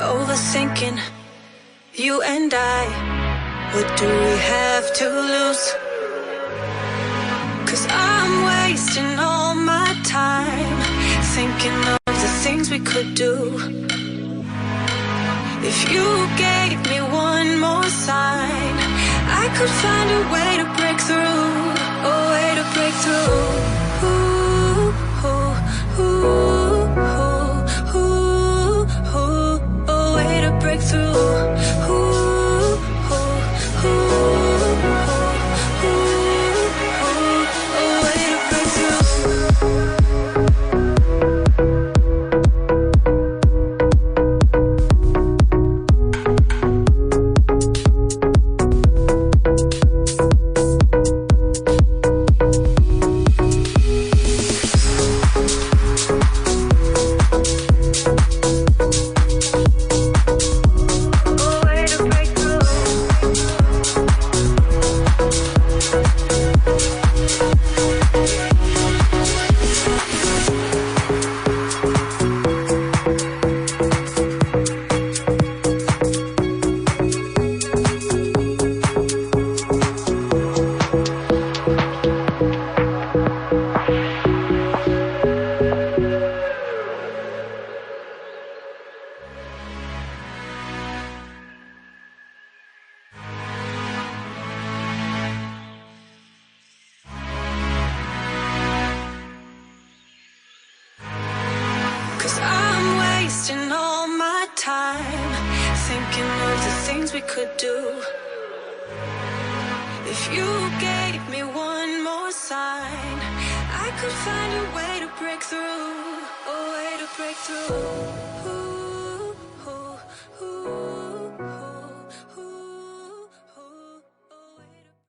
Overthinking, you and I. What do we have to lose? 'Cause I'm wasting all my time thinking of the things we could do. If you gave me one more sign, I could find a way to break through. A way to break through. Ooh, ooh, ooh, ooh, ooh, ooh. A way to break through. Ooh, ooh, ooh, ooh, ooh. A way to break through. Thinking of the things we could do. If you gave me one more sign, I could find a way to break through. A way to break through.